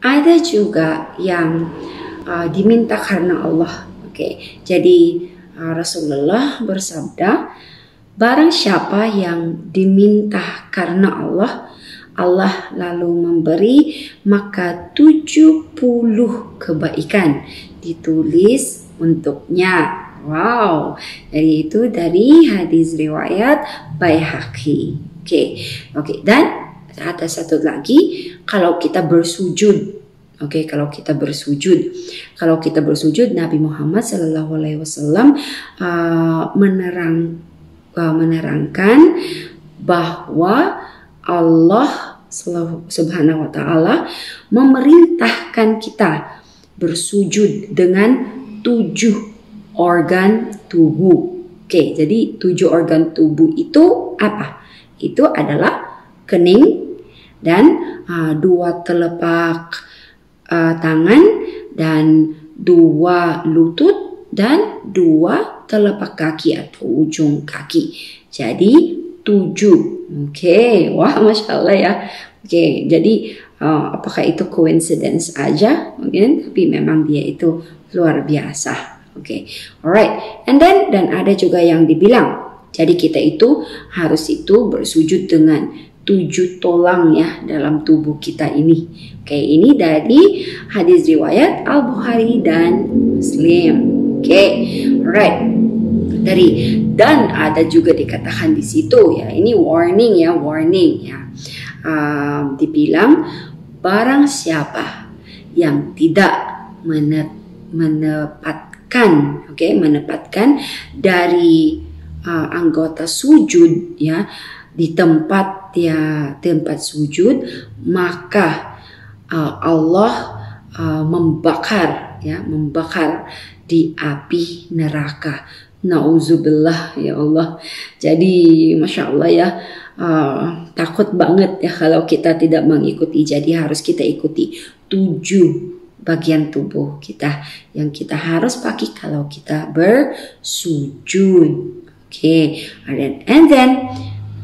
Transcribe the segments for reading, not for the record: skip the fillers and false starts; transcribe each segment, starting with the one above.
Ada juga yang diminta karena Allah. Jadi Rasulullah bersabda, barang siapa yang diminta karena Allah, Allah lalu memberi maka 70 kebaikan ditulis untuknya. Wow, jadi itu dari hadis riwayat Baihaqi. Dan ada satu lagi, kalau kita bersujud. Kalau kita bersujud, Nabi Muhammad SAW menerangkan bahwa Allah Subhanahu wa Ta'ala memerintahkan kita bersujud dengan 7 organ tubuh. Jadi 7 organ tubuh itu apa? Itu adalah kening dan 2 telapak tangan dan 2 lutut dan 2 telapak kaki atau ujung kaki. Jadi 7. Wah, Masya Allah ya. Jadi apakah itu coincidence aja? Mungkin, tapi memang dia itu luar biasa. Alright. Dan ada juga yang dibilang, jadi kita itu harus bersujud dengan 7 tulang ya dalam tubuh kita ini. Ini dari hadis riwayat Al-Bukhari dan Muslim. Alright. Dan ada juga dikatakan di situ ya, ini warning ya. Dibilang barang siapa yang tidak menepatkan dari anggota sujud ya di tempat sujud, maka Allah membakar di api neraka. Nauzubillah ya Allah. Jadi Masya Allah ya, takut banget ya kalau kita tidak mengikuti. Jadi harus kita ikuti 7 bagian tubuh kita yang kita harus pakai kalau kita bersujud. And then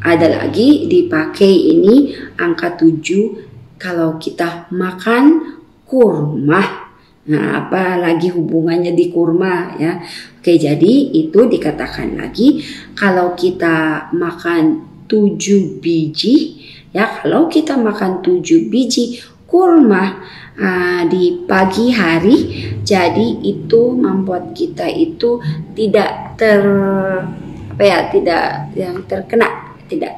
ada lagi dipakai ini angka 7 kalau kita makan kurma. Nah, apa lagi hubungannya di kurma ya? Jadi itu dikatakan lagi kalau kita makan 7 biji ya, kalau kita makan 7 biji kurma di pagi hari, jadi itu membuat kita itu tidak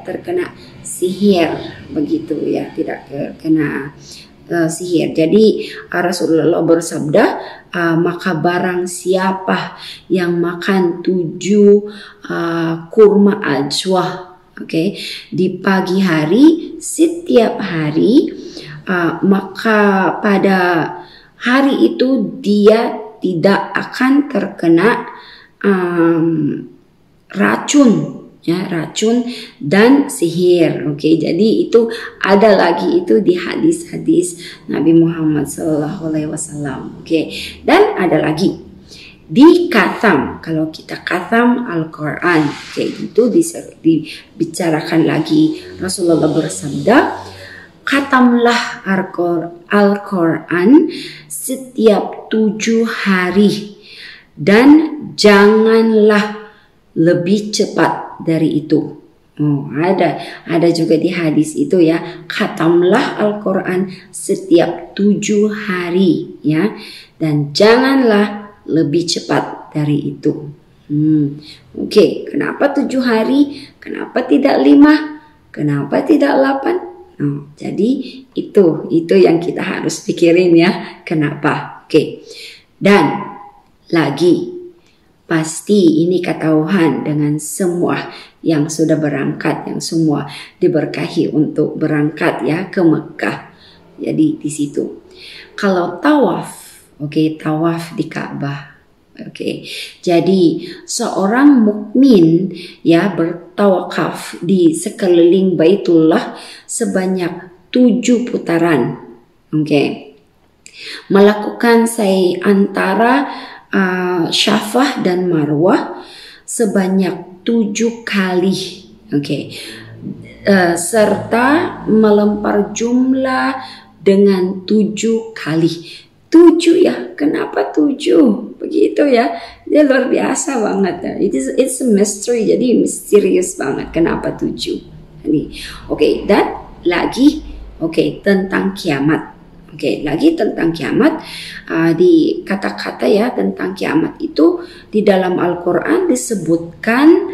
terkena sihir begitu ya, tidak terkena sihir. Jadi Rasulullah bersabda, maka barang siapa yang makan 7 kurma ajwa di pagi hari setiap hari, maka pada hari itu dia tidak akan terkena racun dan sihir. Jadi itu ada lagi itu di hadis-hadis Nabi Muhammad SAW. Dan ada lagi di khatam, kalau kita khatam Al-Quran, itu dibicarakan lagi. Rasulullah bersabda, khatamlah Al-Quran setiap 7 hari dan janganlah lebih cepat dari itu. Ada juga di hadis itu ya, khatamlah Al-Quran setiap 7 hari ya, dan janganlah lebih cepat dari itu. Kenapa 7 hari? Kenapa tidak 5? Kenapa tidak 8? Jadi itu yang kita harus pikirin ya, kenapa. Dan lagi, pasti ini ketahuan dengan semua yang sudah berangkat, yang semua diberkahi untuk berangkat ya ke Mekah. Jadi di situ kalau tawaf, tawaf di Ka'bah. Jadi seorang mukmin ya bertawaf di sekeliling Baitullah sebanyak 7 putaran. Melakukan antara Syafah dan Marwah sebanyak 7 kali. Oke. Serta melempar jumlah dengan 7 kali. 7 ya, kenapa 7? Begitu ya, dia luar biasa banget. It's a mystery, jadi misterius banget. Kenapa 7? Oke, dan lagi, tentang kiamat. Lagi tentang kiamat, di kata-kata ya tentang kiamat itu di dalam Al-Quran disebutkan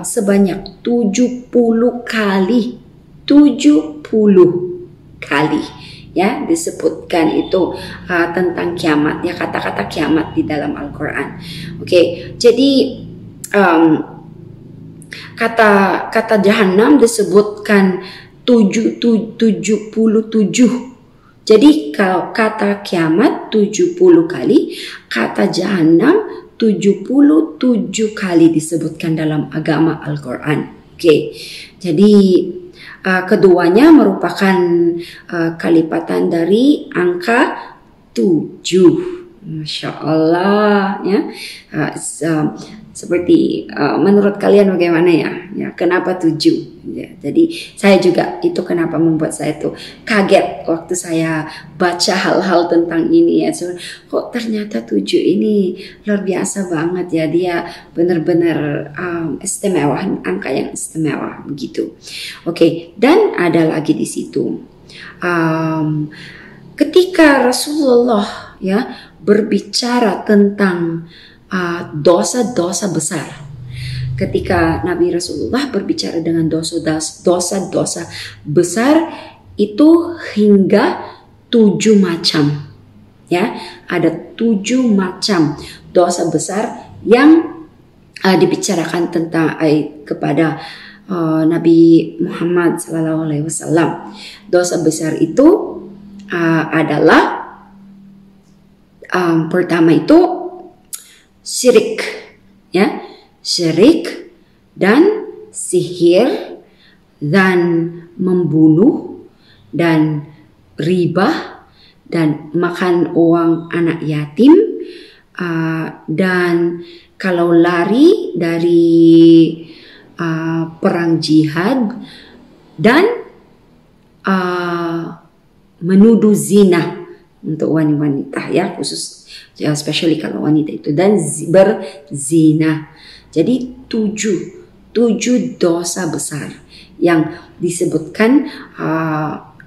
sebanyak 70 kali. 70 kali. Ya, disebutkan itu tentang kiamat ya, kata-kata kiamat di dalam Al-Quran. Jadi kata Jahannam disebutkan 77. Jadi kalau kata kiamat 70 kali, kata Jahannam 77 kali disebutkan dalam agama Al-Quran. Jadi keduanya merupakan kelipatan dari angka 7. Masya Allah ya. Seperti menurut kalian bagaimana ya? Kenapa 7? Ya, jadi saya juga itu kenapa membuat saya tuh kaget waktu saya baca hal-hal tentang ini ya. Kok ternyata 7 ini luar biasa banget ya, dia benar-benar istimewa, angka yang istimewa begitu. Dan ada lagi di situ ketika Rasulullah ya berbicara tentang dosa-dosa besar. Ketika Nabi Rasulullah berbicara dengan dosa-dosa besar itu hingga 7 macam. Ya, ada 7 macam dosa besar yang dibicarakan tentang kepada Nabi Muhammad SAW. Dosa besar itu adalah pertama itu syirik, ya, syirik dan sihir dan membunuh dan riba dan makan uang anak yatim dan kalau lari dari perang jihad dan menuduh zina untuk wanita ya, khusus ya, especially kalau wanita itu, dan berzina. Jadi 7 dosa besar yang disebutkan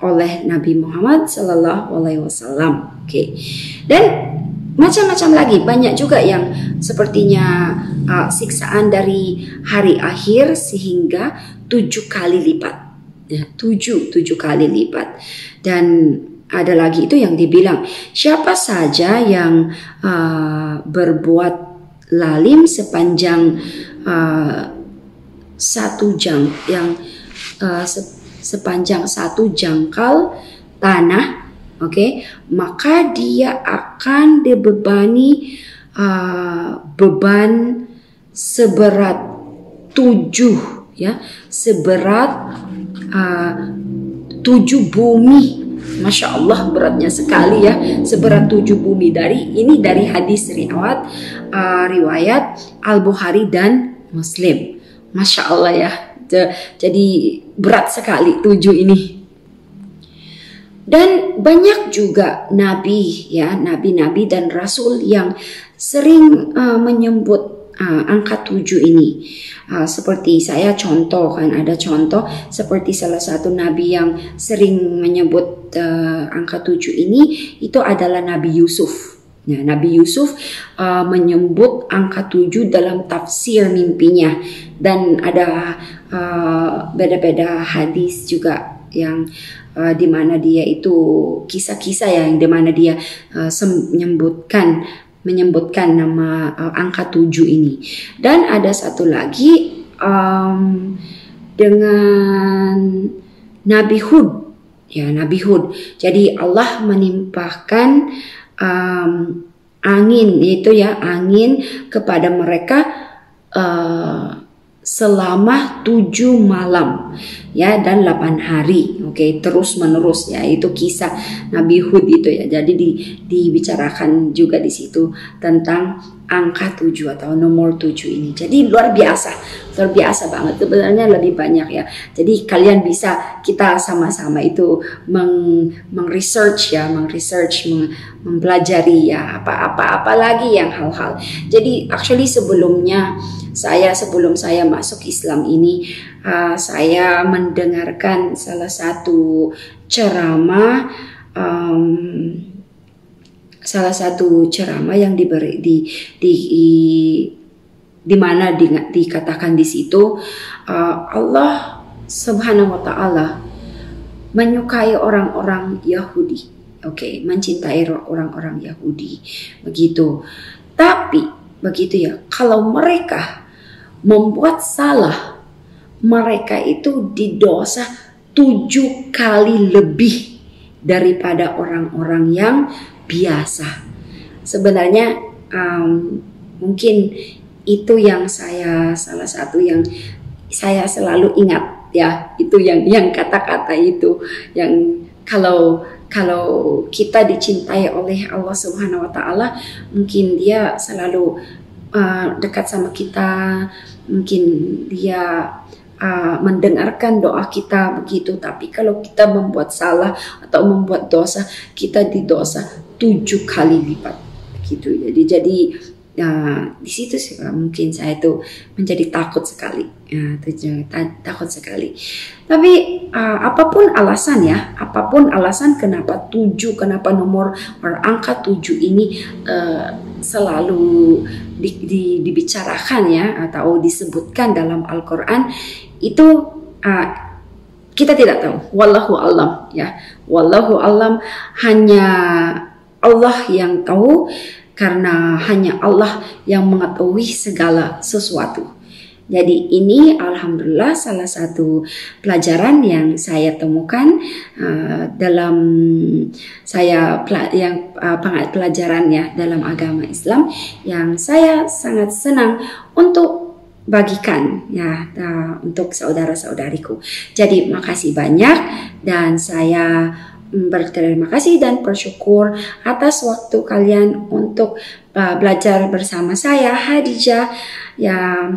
oleh Nabi Muhammad SAW. Dan macam-macam lagi, banyak juga yang sepertinya siksaan dari hari akhir sehingga 7 kali lipat ya, 7 kali lipat. Dan ada lagi itu yang dibilang siapa saja yang berbuat lalim sepanjang sepanjang satu jangkal tanah, maka dia akan dibebani beban seberat 7 ya, seberat 7 bumi. Masya Allah, beratnya sekali ya, seberat 7 bumi. Dari hadis riwayat Al-Bukhari dan Muslim. Masya Allah ya, jadi berat sekali 7 ini. Dan banyak juga nabi dan rasul yang sering menyebut angka 7 ini. Seperti saya contoh, kan ada contoh seperti salah satu nabi yang sering menyebut angka 7 ini itu adalah Nabi Yusuf. Ya, Nabi Yusuf menyebut angka 7 dalam tafsir mimpinya, dan ada beda-beda hadis juga yang di mana dia itu kisah-kisah yang di mana dia menyebutkan nama angka 7 ini. Dan ada satu lagi dengan Nabi Hud. Ya, Nabi Hud. Jadi Allah menimpahkan angin kepada mereka selama 7 malam ya dan 8 hari. Oke, terus menerus ya, itu kisah Nabi Hud itu ya. Jadi dibicarakan juga di situ tentang angka 7 atau nomor 7 ini. Jadi luar biasa banget. Sebenarnya lebih banyak ya. Jadi kalian bisa, kita sama-sama itu mengresearch ya, mempelajari ya apa lagi yang hal-hal. Jadi actually sebelum saya masuk Islam ini, saya mendengarkan salah satu ceramah yang diberi di mana dikatakan di situ Allah Subhanahu wa taala menyukai orang-orang Yahudi. Oke, mencintai orang-orang Yahudi. Begitu. Tapi begitu ya, kalau mereka membuat salah, mereka itu didosa 7 kali lebih daripada orang-orang yang biasa. Sebenarnya mungkin itu yang salah satu yang saya selalu ingat ya, itu yang kata-kata itu yang kalau kita dicintai oleh Allah Subhanahu wa taala, mungkin dia selalu dekat sama kita, mungkin dia mendengarkan doa kita begitu. Tapi kalau kita membuat salah atau membuat dosa, kita didosa 7 kali lipat gitu. Jadi di situ sih mungkin saya itu menjadi takut sekali, takut sekali. Tapi apapun alasan kenapa 7, kenapa nomor angka 7 ini selalu dibicarakan ya atau disebutkan dalam Al-Quran, itu kita tidak tahu. Wallahu alam ya, wallahu alam, hanya Allah yang tahu. Karena hanya Allah yang mengetahui segala sesuatu. Jadi ini alhamdulillah salah satu pelajaran yang saya temukan dalam pelajaran ya dalam agama Islam, yang saya sangat senang untuk bagikan ya untuk saudara-saudariku. Jadi makasih banyak, dan saya berterima kasih dan bersyukur atas waktu kalian untuk belajar bersama saya, Hadijah. Ya,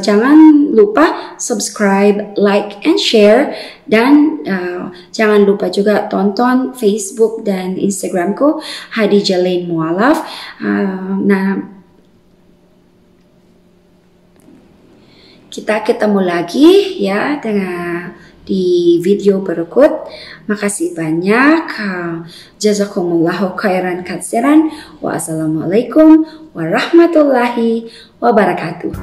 jangan lupa subscribe, like, and share, dan jangan lupa juga tonton Facebook dan Instagramku, Hadijah Lain Mualaf. Kita ketemu lagi ya di video berikut. Makasih banyak. Jazakumullahu khairan katsiran. Wassalamualaikum warahmatullahi wabarakatuh.